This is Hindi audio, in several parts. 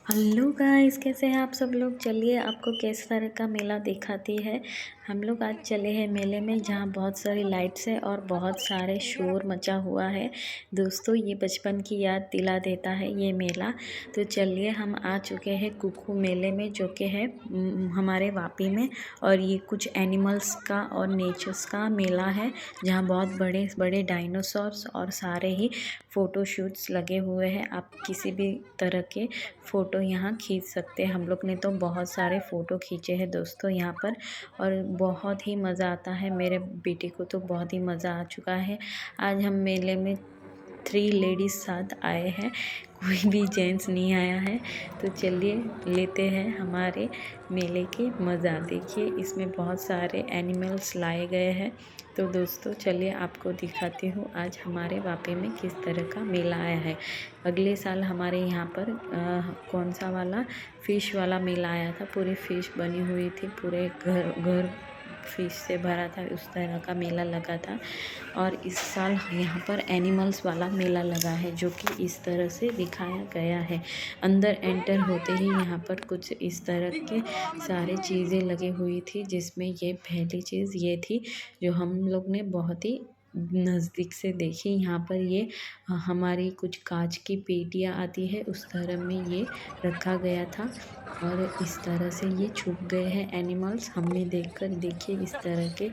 हेलो गाइस, कैसे हैं आप सब लोग। चलिए आपको किस तरह का मेला दिखाती है। हम लोग आज चले हैं मेले में, जहाँ बहुत सारी लाइट्स है और बहुत सारे शोर मचा हुआ है। दोस्तों, ये बचपन की याद दिला देता है ये मेला। तो चलिए हम आ चुके हैं कुक्कू मेले में, जो कि है हमारे वापी में। और ये कुछ एनिमल्स का और नेचर्स का मेला है, जहाँ बहुत बड़े बड़े डायनासोर्स और सारे ही फ़ोटो शूट्स लगे हुए हैं। आप किसी भी तरह के फ़ोटो यहाँ खींच सकते हैं। हम लोग ने तो बहुत सारे फ़ोटो खींचे हैं दोस्तों यहाँ पर, और बहुत ही मज़ा आता है। मेरे बेटे को तो बहुत ही मज़ा आ चुका है। आज हम मेले में 3 लेडीज़ साथ आए हैं, कोई भी जेंट्स नहीं आया है। तो चलिए लेते हैं हमारे मेले के मज़ा। देखिए इसमें बहुत सारे एनिमल्स लाए गए हैं। तो दोस्तों चलिए आपको दिखाती हूँ आज हमारे वापी में किस तरह का मेला आया है। अगले साल हमारे यहाँ पर कौन सा वाला फ़िश वाला मेला आया था। पूरी फ़िश बनी हुई थी, पूरे घर घर फ़िश से भरा था, उस तरह का मेला लगा था। और इस साल यहाँ पर एनिमल्स वाला मेला लगा है, जो कि इस तरह से दिखाया गया है। अंदर एंटर होते ही यहाँ पर कुछ इस तरह के सारे चीज़ें लगी हुई थी, जिसमें ये पहली चीज़ ये थी जो हम लोग ने बहुत ही नज़दीक से देखी। यहाँ पर ये हमारी कुछ कांच की पेटियाँ आती है, उस तरह में ये रखा गया था। और इस तरह से ये छुप गए हैं एनिमल्स। हमने देखकर देखिए इस तरह के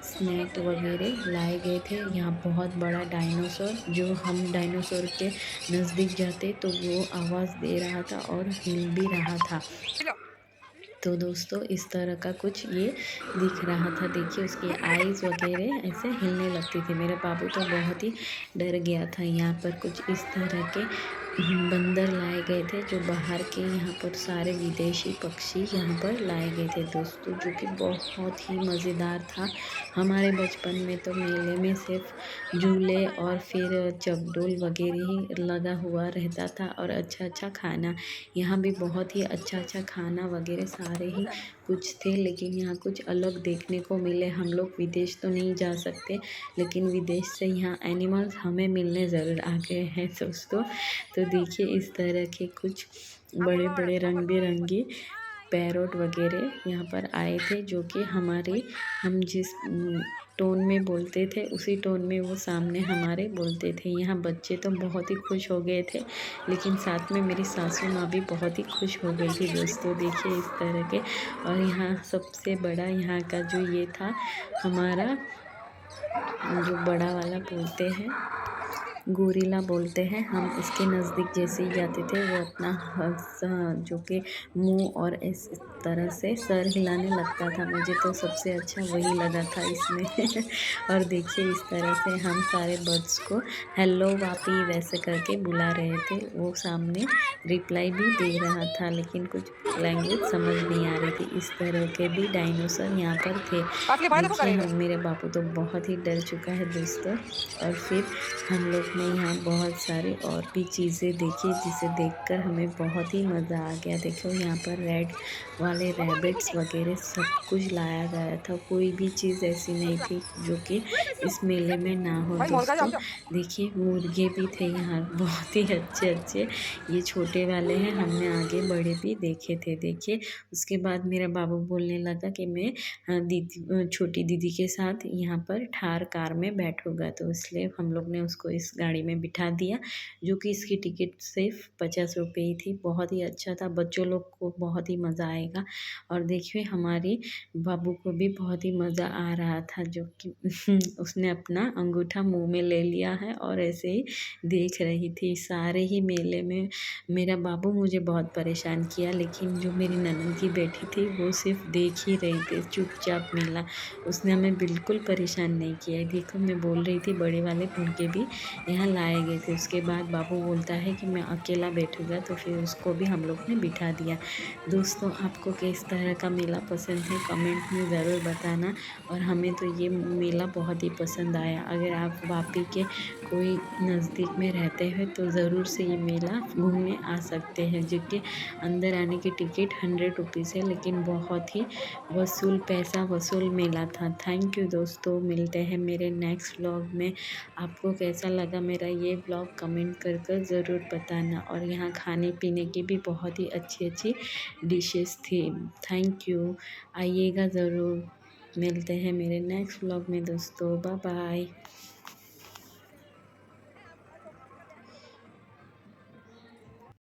स्नैक वगैरह लाए गए थे। यहाँ बहुत बड़ा डायनासोर, जो हम डायनासोर के नज़दीक जाते तो वो आवाज़ दे रहा था और हिल भी रहा था। तो दोस्तों इस तरह का कुछ ये दिख रहा था। देखिए उसकी आईज़ वगैरह ऐसे हिलने लगती थी। मेरे बाबू तो बहुत ही डर गया था। यहाँ पर कुछ इस तरह के बंदर लाए गए थे, जो बाहर के यहाँ पर सारे विदेशी पक्षी यहाँ पर लाए गए थे दोस्तों, जो कि बहुत ही मज़ेदार था। हमारे बचपन में तो मेले में सिर्फ झूले और फिर चकडोल वगैरह ही लगा हुआ रहता था, और अच्छा अच्छा खाना। यहाँ भी बहुत ही अच्छा अच्छा खाना वगैरह सारे ही कुछ थे, लेकिन यहाँ कुछ अलग देखने को मिले। हम लोग विदेश तो नहीं जा सकते, लेकिन विदेश से यहाँ एनिमल्स हमें मिलने ज़रूर आ गए हैं दोस्तों। तो देखिए इस तरह के कुछ बड़े बड़े रंग बिरंगी पैरोट वगैरह यहाँ पर आए थे, जो कि हम जिस टोन में बोलते थे उसी टोन में वो सामने हमारे बोलते थे। यहाँ बच्चे तो बहुत ही खुश हो गए थे, लेकिन साथ में मेरी सासू माँ भी बहुत ही खुश हो गई थी दोस्तों। देखिए इस तरह के। और यहाँ सबसे बड़ा यहाँ का जो ये था हमारा, जो बड़ा वाला बोलते हैं गोरिल्ला बोलते हैं हम, इसके नज़दीक जैसे ही जाते थे वो अपना जो कि मुंह और इस तरह से सर हिलाने लगता था। मुझे तो सबसे अच्छा वही लगा था इसमें। और देखिए इस तरह से हम सारे बर्ड्स को हेलो वापी वैसे करके बुला रहे थे। वो सामने रिप्लाई भी दे रहा था, लेकिन कुछ लैंग्वेज समझ नहीं आ रही थी। इस तरह के भी डायनासोर यहाँ पर थे। देखिए हम मेरे बापू तो बहुत ही डर चुका है दोस्तों। और फिर हम लोग ने यहाँ बहुत सारी और भी चीज़ें देखी, जिसे देखकर हमें बहुत ही मज़ा आ गया। देखो यहाँ पर रेड वाले रैबिट्स वगैरह सब कुछ लाया गया था। कोई भी चीज़ ऐसी नहीं थी जो कि इस मेले में ना हो दोस्तों। देखिए मुर्गे भी थे यहाँ, बहुत ही अच्छे अच्छे। ये छोटे वाले हैं, हमने आगे बड़े भी देखे थे। देखिए उसके बाद मेरा बाबू बोलने लगा कि मैं छोटी दीदी के साथ यहाँ पर थार कार में बैठूंगा, तो इसलिए हम लोग ने उसको इस गाड़ी में बिठा दिया, जो कि इसकी टिकट सिर्फ 50 रुपये ही थी। बहुत ही अच्छा था, बच्चों लोग को बहुत ही मज़ा आएगा। और देखिए हमारे बाबू को भी बहुत ही मज़ा आ रहा था, जो कि उसने अपना अंगूठा मुंह में ले लिया है और ऐसे ही देख रही थी सारे ही मेले में। मेरा बाबू मुझे बहुत परेशान किया, लेकिन जो मेरी ननद की बेटी थी वो सिर्फ देख ही रही थी चुपचाप मेला। उसने हमें बिल्कुल परेशान नहीं किया। देखो मैं बोल रही थी बड़े वाले मुर्गे भी यहाँ लाए गए थे। उसके बाद बाबू बोलता है कि मैं अकेला बैठूँगा, तो फिर उसको भी हम लोग ने बिठा दिया। दोस्तों आपको किस तरह का मेला पसंद है कमेंट में ज़रूर बताना। और हमें तो ये मेला बहुत ही पसंद आया। अगर आप वापी के कोई नज़दीक में रहते हैं तो ज़रूर से ये मेला घूमने आ सकते हैं, जो कि अंदर आने की टिकट 100 रुपीज़ है, लेकिन बहुत ही पैसा वसूल मेला था। थैंक यू दोस्तों, मिलते हैं मेरे नेक्स्ट व्लॉग में। आपको कैसा लगा मेरा ये ब्लॉग कमेंट कर कर ज़रूर बताना। और यहाँ खाने पीने की भी बहुत ही अच्छी अच्छी डिशेस थी। थैंक यू, आइएगा ज़रूर। मिलते हैं मेरे नेक्स्ट ब्लॉग में दोस्तों, बाय बाय।